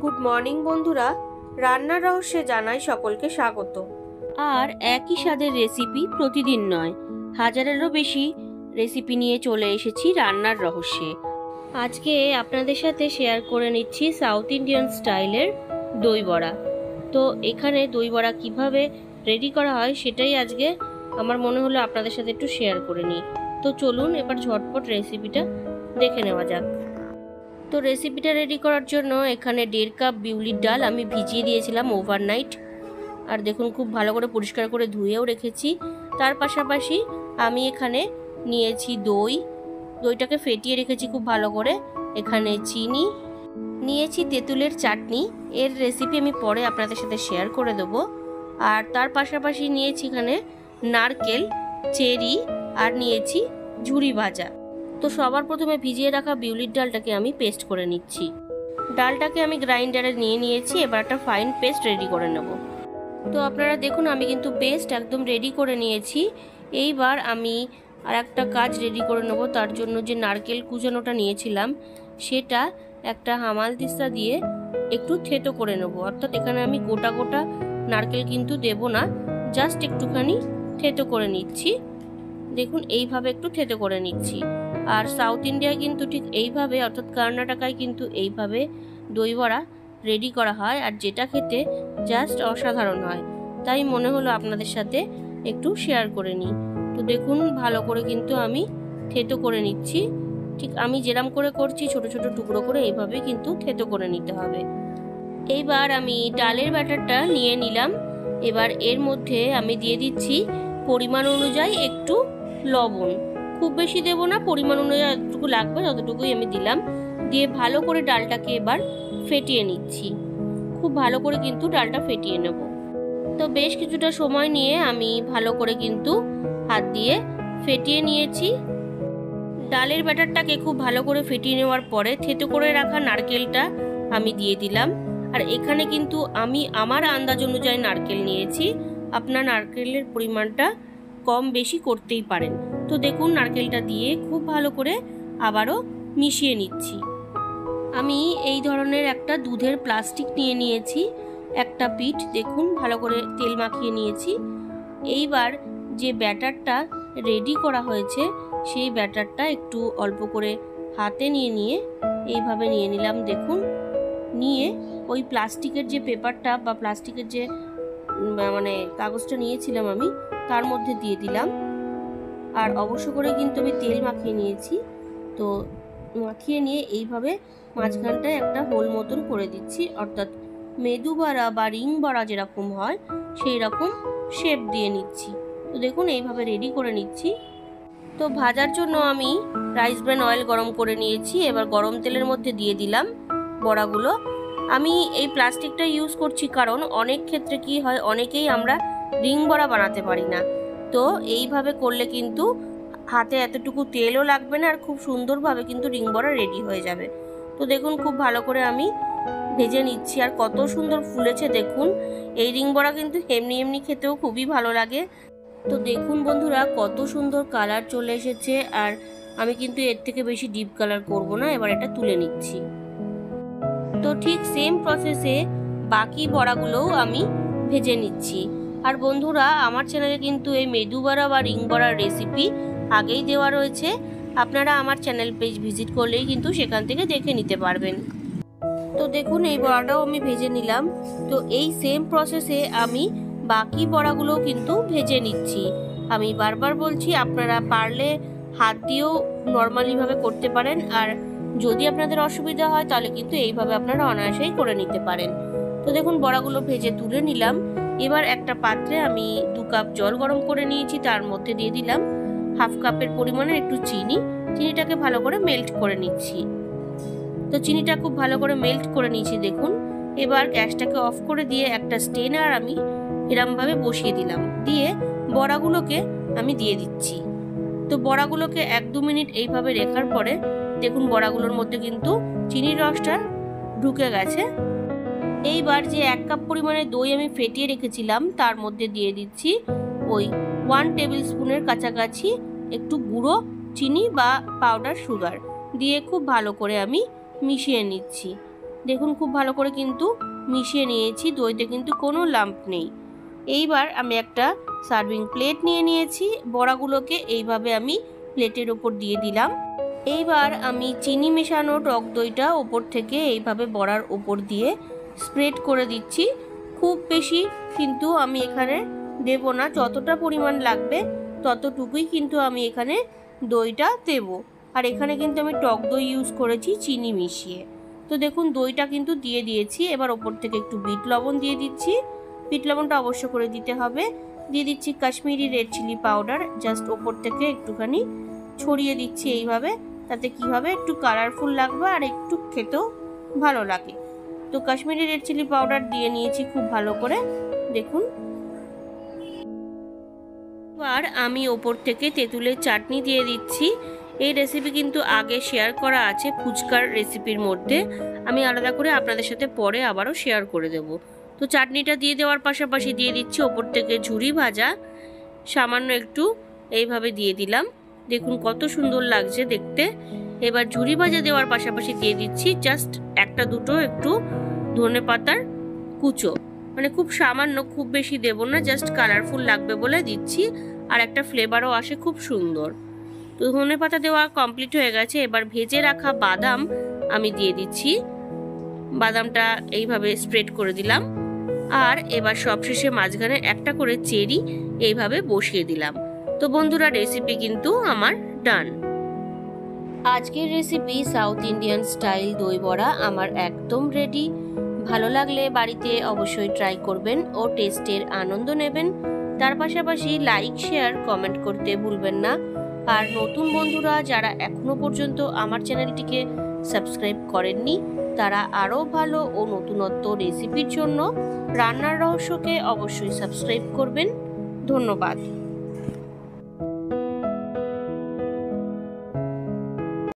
Good morning বন্ধুরা, রান্নার রহস্যে জানাই সকলকে স্বাগত। আর একই স্বাদের রেসিপি প্রতিদিন নয়, হাজারেরও বেশি রেসিপি নিয়ে চলে এসেছি রান্নার রহস্যে। আজকে আপনাদের সাথে শেয়ার করে নিচ্ছি সাউথ ইন্ডিয়ান স্টাইলের দই বড়া। তো এখানে দই বড়া কীভাবে রেডি করা হয় সেটাই আজকে আমার মনে হলো আপনাদের সাথে একটু শেয়ার করে নিই। তো চলুন এবার ঝটপট রেসিপিটা দেখে নেওয়া যাক। তো রেসিপিটা রেডি করার জন্য এখানে 1.5 কাপ বিউলির ডাল আমি ভিজিয়ে দিয়েছিলাম ওভারনাইট। আর দেখুন খুব ভালো করে পরিষ্কার করে ধুয়েও রেখেছি। তার পাশাপাশি আমি এখানে নিয়েছি দইটাকে ফেটিয়ে রেখেছি খুব ভালো করে। এখানে চিনি নিয়েছি, তেঁতুলের চাটনি, এর রেসিপি আমি পরে আপনাদের সাথে শেয়ার করে দেবো। আর তার পাশাপাশি নিয়েছি এখানে নারকেল, চেরি আর নিয়েছি ঝুরি ভাজা। তো সবার প্রথমে ভিজিয়ে রাখা বিউলির ডালটাকে আমি পেস্ট করে নিচ্ছি। ডালটাকে আমি গ্রাইন্ডারে নিয়ে নিয়েছি, এবার একটা ফাইন পেস্ট রেডি করে নেব। তো আপনারা দেখুন আমি কিন্তু পেস্ট একদম রেডি করে নিয়েছি। এইবার আমি আর একটা কাজ রেডি করে নেব। তার জন্য যে নারকেল কুচানোটা নিয়েছিলাম সেটা একটা হামালদিস্তা দিয়ে একটু থেতো করে নেব। অর্থাৎ এখানে আমি গোটা গোটা নারকেল কিন্তু দেব না, জাস্ট একটুখানি থেতো করে নিচ্ছি। দেখুন এইভাবে একটু থেতো করে নিচ্ছি। আর সাউথ ইন্ডিয়ায় কিন্তু ঠিক এইভাবে, অর্থাৎ কর্ণাটকায় কিন্তু এইভাবে দই বড়া রেডি করা হয়, আর যেটা খেতে জাস্ট অসাধারণ হয়। তাই মনে হলো আপনাদের সাথে একটু শেয়ার করে নিই। তো দেখুন ভালো করে কিন্তু আমি থেতো করে নিচ্ছি। ঠিক আমি যেরকম করে করছি ছোট ছোট টুকরো করে এইভাবে কিন্তু থেতো করে নিতে হবে। এইবার আমি ডালের ব্যাটারটা নিয়ে নিলাম। এবার এর মধ্যে আমি দিয়ে দিচ্ছি পরিমাণ অনুযায়ী একটু লবণ। খুব বেশি দেব না, পরিমাণ অনুযায়ী যতটুকু লাগবে ততটুকুই আমি দিলাম। দিয়ে ভালো করে ডালটাকে এবার ফেটিয়ে নিচ্ছি। খুব ভালো করে কিন্তু ডালটা ফেটিয়ে নেব। তো বেশ কিছুটা সময় নিয়ে আমি ভালো করে কিন্তু হাত দিয়ে ফেটিয়ে নিয়েছি। ডালের ব্যাটারটাকে খুব ভালো করে ফেটিয়ে নেওয়ার পরে থেতো করে রাখা নারকেলটা আমি দিয়ে দিলাম। আর এখানে কিন্তু আমি আমার আন্দাজ অনুযায়ী নারকেল নিয়েছি, আপনার নারকেলের পরিমাণটা কম বেশি করতেই পারেন। তো দেখুন নারকেলটা দিয়ে খুব ভালো করে আবারও মিশিয়ে নিচ্ছি। আমি এই ধরনের একটা দুধের প্লাস্টিক নিয়ে নিয়েছি, একটা পিঠ দেখুন ভালো করে তেল মাখিয়ে নিয়েছি। এইবার যে ব্যাটারটা রেডি করা হয়েছে সেই ব্যাটারটা একটু অল্প করে হাতে নিয়ে এইভাবে নিয়ে নিলাম। দেখুন নিয়ে ওই প্লাস্টিকের যে পেপারটা বা প্লাস্টিকের যে কাগজটা নিয়েছিলাম আমি তার মধ্যে দিয়ে দিলাম। আর অবশ্য করে কিন্তু আমি তেল মাখিয়ে নিয়েছি। তো মাখিয়ে নিয়ে এইভাবে মাঝখানটায় একটা হোল মতন করে দিচ্ছি, অর্থাৎ মেদু বড়া বা রিং বড়া যেরকম হয় সেই রকম শেপ দিয়ে নিচ্ছি। তো দেখুন এইভাবে রেডি করে নিচ্ছি। তো ভাজার জন্য আমি রাইস ব্র্যান অয়েল গরম করে নিয়েছি। এবার গরম তেলের মধ্যে দিয়ে দিলাম বড়াগুলো। আমি এই প্লাস্টিকটা ইউজ করছি কারণ অনেক ক্ষেত্রে কি হয়, অনেকেই আমরা রিং বড়া বানাতে পারি না। তো এইভাবে করলে কিন্তু হাতে এতটুকু তেলও লাগবে না, আর খুব সুন্দরভাবে কিন্তু রিং বড়া রেডি হয়ে যাবে। তো দেখুন খুব ভালো করে আমি ভেজে নিচ্ছি। আর কত সুন্দর ফুলেছে দেখুন। এই রিং বড়া কিন্তু এমনি এমনি খেতেও খুবই ভালো লাগে। তো দেখুন বন্ধুরা কত সুন্দর কালার চলে এসেছে। আর আমি কিন্তু এর থেকে বেশি ডিপ কালার করব না। এবার এটা তুলে নিচ্ছি। তো ঠিক সেম প্রসেসে বাকি বড়াগুলোও আমি ভেজে নিচ্ছি। আর বন্ধুরা আমার চ্যানেলে কিন্তু এই মেদু বড়া বা রিং বড়ার রেসিপি আগেই দেওয়া রয়েছে, আপনারা আমার চ্যানেল পেজ ভিজিট করলেই কিন্তু সেখান থেকে দেখে নিতে পারবেন। তো দেখুন এই বড়াটাও আমি ভেজে নিলাম। তো এই সেম প্রসেসে আমি বাকি বড়াগুলোও কিন্তু ভেজে নিচ্ছি। আমি বারবার বলছি আপনারা পারলে হাত দিয়েও নর্মালিভাবে করতে পারেন, আর যদি আপনাদের অসুবিধা হয় তাহলে কিন্তু এইভাবে আপনারা অনায়াসেই করে নিতে পারেন। তো দেখুন বড়াগুলো ভেজে তুলে নিলাম। এবার একটা পাত্রে আমি 2 কাপ জল গরম করে নিয়েছি, তার মধ্যে দিয়ে দিলাম 1/2 কাপের পরিমাণের একটু চিনিটাকে ভালো করে মেল্ট করে নিচ্ছি। তো চিনিটা খুব ভালো করে মেল্ট করে নিয়েছি দেখুন। এবার গ্যাসটাকে অফ করে দিয়ে একটা স্টেনার আমি এরমভাবে বসিয়ে দিলাম, দিয়ে বড়াগুলোকে আমি দিয়ে দিচ্ছি। তো বড়াগুলোকে 1-2 মিনিট এইভাবে রাখার পরে দেখুন বড়াগুলোর মধ্যে কিন্তু চিনির রসটা ঢুকে গেছে। এইবার যে 1 কাপ পরিমাণে দই আমি ফেটিয়ে রেখেছিলাম তার মধ্যে দিয়ে দিচ্ছি ওই 1 টেবিল স্পুনের কাছাকাছি একটু গুঁড়ো চিনি বা পাউডার সুগার দিয়ে খুব ভালো করে আমি মিশিয়ে নিচ্ছি। দেখুন খুব ভালো করে কিন্তু মিশিয়ে নিয়েছি, দইতে কিন্তু কোনো লাম্প নেই। এইবার আমি একটা সার্ভিং প্লেট নিয়ে নিয়েছি, বড়াগুলোকে এইভাবে আমি প্লেটের ওপর দিয়ে দিলাম। এইবার আমি চিনি মেশানো টক দইটা ওপর থেকে এইভাবে বড়ার ওপর দিয়ে স্প্রেড করে দিচ্ছি। খুব বেশি কিন্তু আমি এখানে দেব না, যতটা পরিমাণ লাগবে ততটুকুই কিন্তু আমি এখানে দইটা দেব। আর এখানে কিন্তু আমি টক দই ইউজ করেছি চিনি মিশিয়ে। তো দেখুন দইটা কিন্তু দিয়ে দিয়েছি। এবার ওপর থেকে একটু বিট লবণ দিয়ে দিচ্ছি, বিট লবণটা অবশ্য করে দিতে হবে। দিয়ে দিচ্ছি Kashmiri red chilli powder, just ওপর থেকে একটুখানি ছড়িয়ে দিচ্ছি এইভাবে, তাতে কি হবে একটু কালারফুল লাগবে আর একটু খেতেও ভালো লাগে। তো কাশ্মীরি রেড চিলি পাউডার দিয়ে নিয়েছি খুব ভালো করে, দেখুন। এবার আমি ওপর থেকে তেঁতুলের চাটনি দিয়ে দিচ্ছি। এই রেসিপি কিন্তু আগে শেয়ার করা আছে ফুচকার রেসিপির মধ্যে, আমি আলাদা করে আপনাদের সাথে পরে আবারও শেয়ার করে দেব। তো চাটনিটা দিয়ে দেওয়ার পাশাপাশি দিয়ে দিচ্ছি ওপর থেকে ঝুরি ভাজা, সামান্য একটু এইভাবে দিয়ে দিলাম, দেখুন কত সুন্দর লাগছে দেখতে। এবার ঝুরি ভাজা দেওয়ার পাশাপাশি দিয়ে দিচ্ছি জাস্ট একটা দুটো একটু ধনে পাতার কুচো, মানে খুব সামান্য, খুব বেশি দেব না, জাস্ট কালারফুল লাগবে বলে দিচ্ছি, আর একটা ফ্লেভারও আসে খুব সুন্দর। তো ধনে পাতা দেওয়া কমপ্লিট হয়ে গেছে। এবার ভেজে রাখা বাদাম আমি দিয়ে দিচ্ছি, বাদামটা এইভাবে স্প্রেড করে দিলাম। আর এবার সবশেষে মাঝখানে একটা করে চেরি এইভাবে বসিয়ে দিলাম। তো বন্ধুরা রেসিপি কিন্তু আমার ডান। আজকের রেসিপি সাউথ ইন্ডিয়ান স্টাইল দই বড়া আমার একদম রেডি। ভালো লাগলে বাড়িতে অবশ্যই ট্রাই করবেন ও টেস্টের আনন্দ নেবেন। তার পাশাপাশি লাইক শেয়ার কমেন্ট করতে ভুলবেন না। আর নতুন বন্ধুরা যারা এখনো পর্যন্ত আমার চ্যানেলটিকে সাবস্ক্রাইব করেননি, তারা আরও ভালো ও নতুনত্ব রেসিপির জন্য রান্নার রহস্যকে অবশ্যই সাবস্ক্রাইব করবেন। ধন্যবাদ।